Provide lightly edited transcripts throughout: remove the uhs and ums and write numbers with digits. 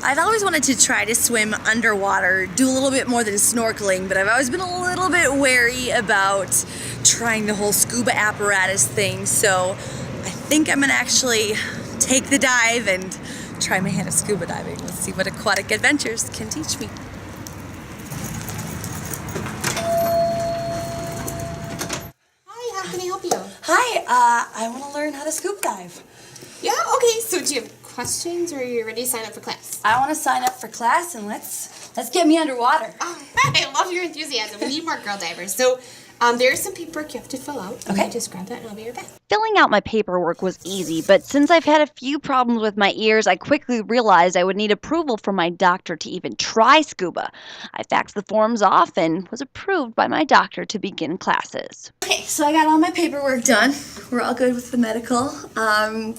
I've always wanted to try to swim underwater, do a little bit more than snorkeling, but I've always been a little bit wary about trying the whole scuba apparatus thing, so I think I'm gonna actually take the dive and try my hand at scuba diving. Let's see what Aquatic Adventures can teach me. Hi, how can I help you? Hi, I want to learn how to scuba dive. Yeah, okay, so do you have questions or are you ready to sign up for class? I want to sign up for class and let's get me underwater. Oh, I love your enthusiasm. We need more girl divers. So there's some paperwork you have to fill out. Okay. Just grab that and I'll be right back. Filling out my paperwork was easy, but since I've had a few problems with my ears, I quickly realized I would need approval from my doctor to even try scuba. I faxed the forms off and was approved by my doctor to begin classes. Okay, so I got all my paperwork done. We're all good with the medical.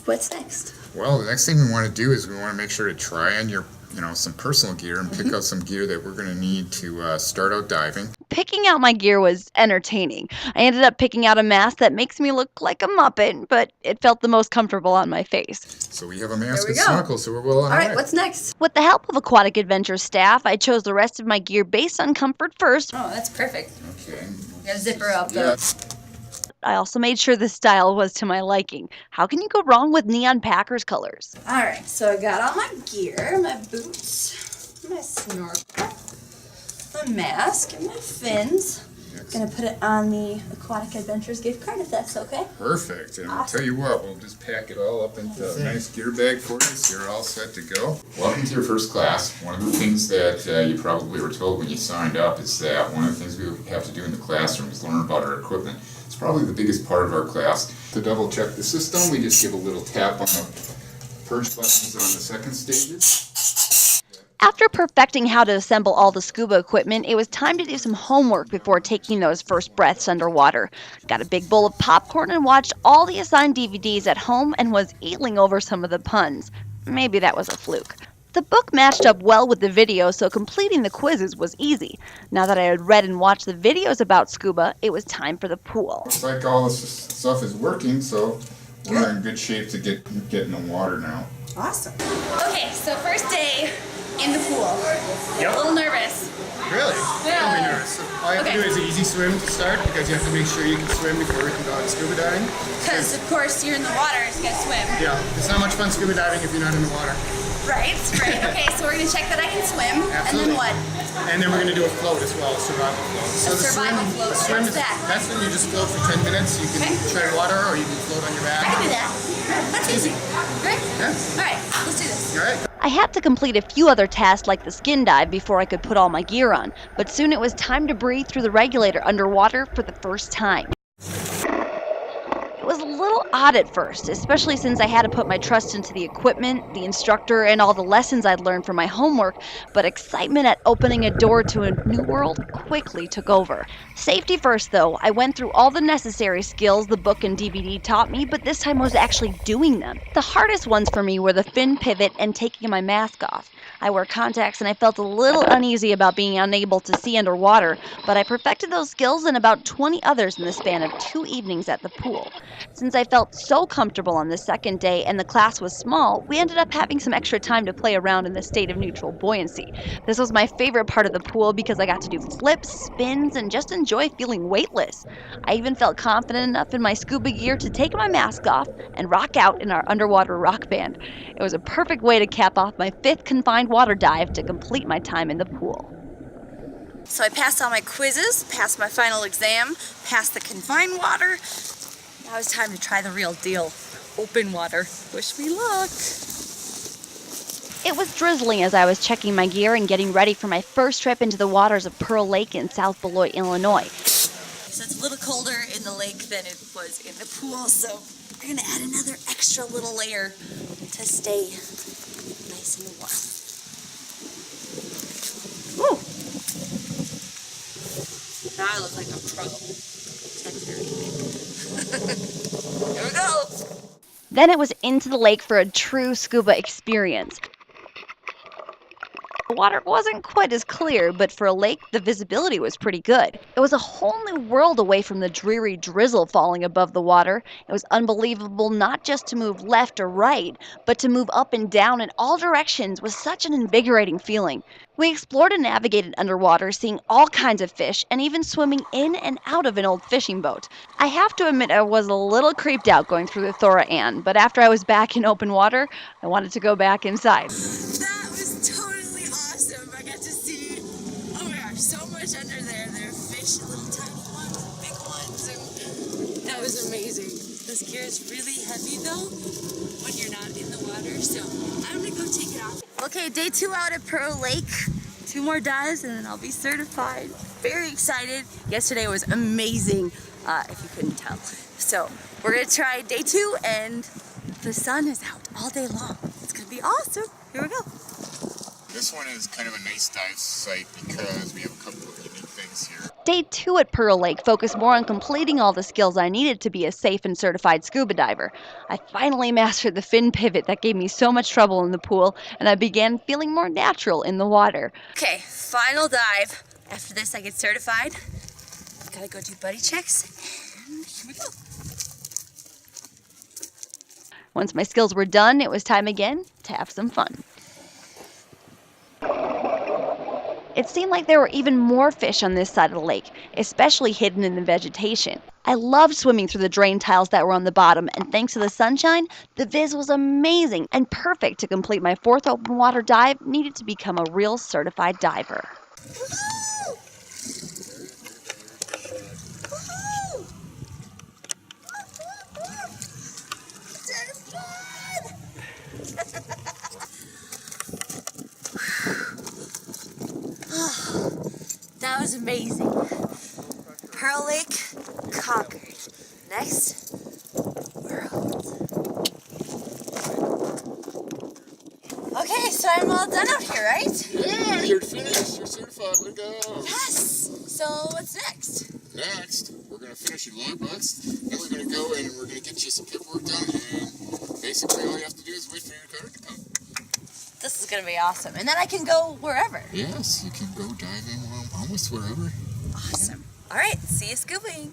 What's next? Well, the next thing we want to do is we want to make sure to try on your, some personal gear and pick out some gear that we're going to need to start out diving. Picking out my gear was entertaining. I ended up picking out a mask that makes me look like a Muppet, but it felt the most comfortable on my face. So we have a mask There and we go. snorkel, so we're well on All our right, way. what's next? With the help of Aquatic Adventures staff, I chose the rest of my gear based on comfort first. Oh, that's perfect. Okay. You gotta zip her up though. Yeah. I also made sure the style was to my liking. How can you go wrong with neon Packers colors? All right, so I got all my gear, my boots, my snorkel, my mask, and my fins. Gonna put it on the Aquatic Adventures gift card if that's okay. Perfect. And I'll tell you what, we'll just pack it all up into a nice gear bag for you so you're all set to go. Welcome to your first class. One of the things that you probably were told when you signed up is that one of the things we have to do in the classroom is learn about our equipment. It's probably the biggest part of our class. To double check the system, we just give a little tap on the purge buttons on the second stages. After perfecting how to assemble all the scuba equipment, it was time to do some homework before taking those first breaths underwater. Got a big bowl of popcorn and watched all the assigned DVDs at home and was eeling over some of the puns. Maybe that was a fluke. The book matched up well with the video, so completing the quizzes was easy. Now that I had read and watched the videos about scuba, it was time for the pool. Looks like all this stuff is working, so we're in good shape to get in the water now. Awesome. Okay, so first day in the pool. Yep. A little nervous. Really? Yeah. Don't be nervous. All you have to do is an easy swim to start because you have to make sure you can swim before you can go out scuba diving. Because, of course, you're in the water, so you gotta swim. Yeah, it's not much fun scuba diving if you're not in the water. Right. Okay, so we're gonna check that I can swim. Absolutely. And then what? And then we're going to do a float as well, a survival float. So the survival float, the swim what's is, that? that's when you just float for 10 minutes. You can tread water or you can float on your back. I can do that. That's easy. Right? Yeah. Alright, let's do this. All right. I had to complete a few other tasks like the skin dive before I could put all my gear on, but soon it was time to breathe through the regulator underwater for the first time. It was a little odd at first, especially since I had to put my trust into the equipment, the instructor, and all the lessons I'd learned from my homework, but excitement at opening a door to a new world quickly took over. Safety first, though. I went through all the necessary skills the book and DVD taught me, but this time I was actually doing them. The hardest ones for me were the fin pivot and taking my mask off. I wear contacts and I felt a little uneasy about being unable to see underwater, but I perfected those skills and about 20 others in the span of 2 evenings at the pool. Since I felt so comfortable on the second day and the class was small, we ended up having some extra time to play around in the state of neutral buoyancy. This was my favorite part of the pool because I got to do flips, spins, and just enjoy feeling weightless. I even felt confident enough in my scuba gear to take my mask off and rock out in our underwater rock band. It was a perfect way to cap off my 5th confined water dive to complete my time in the pool. So I passed all my quizzes, passed my final exam, passed the confined water. Now it's time to try the real deal. Open water. Wish me luck. It was drizzling as I was checking my gear and getting ready for my first trip into the waters of Pearl Lake in South Beloit, Illinois. So it's a little colder in the lake than it was in the pool, so we're gonna add another extra little layer to stay nice and warm. Woo! Now I look like a pro. 10:30. Here we go! Then it was into the lake for a true scuba experience. The water wasn't quite as clear, but for a lake, the visibility was pretty good. It was a whole new world away from the dreary drizzle falling above the water. It was unbelievable not just to move left or right, but to move up and down in all directions was such an invigorating feeling. We explored and navigated underwater, seeing all kinds of fish and even swimming in and out of an old fishing boat. I have to admit I was a little creeped out going through the Thora Ann, but after I was back in open water, I wanted to go back inside. That was totally awesome. I got to see, oh my gosh, so much under there. There are fish, little tiny ones, big ones, and that was amazing. This gear is really heavy though when you're not in the water, so I'm gonna go take it off. Okay, day 2 out at Pearl Lake. 2 more dives and then I'll be certified. Very excited. Yesterday was amazing, if you couldn't tell. So we're gonna try day 2 and the sun is out all day long. It's gonna be awesome. Here we go. This one is kind of a nice dive site because we have a couple of unique things here. Day 2 at Pearl Lake focused more on completing all the skills I needed to be a safe and certified scuba diver. I finally mastered the fin pivot that gave me so much trouble in the pool, and I began feeling more natural in the water. Okay, final dive. After this, I get certified. Gotta go do buddy checks, and here we go. Once my skills were done, it was time again to have some fun. It seemed like there were even more fish on this side of the lake, especially hidden in the vegetation. I loved swimming through the drain tiles that were on the bottom, and thanks to the sunshine, the viz was amazing and perfect to complete my 4th open water dive needed to become a real certified diver. Woohoo! That was amazing. Pearl Lake conquered. Next, world. Okay, so I'm all done out here, right? Yeah, you're finished. You're certified. Way to go. Yes. So what's next? Next, we're going to finish your logbox. Then we're going to go and we're going to get you some paperwork done. And basically all you have to do is wait for your card to come. This is gonna be awesome. And then I can go wherever. Yes, you can go diving almost wherever. Awesome. All right, see you scooping.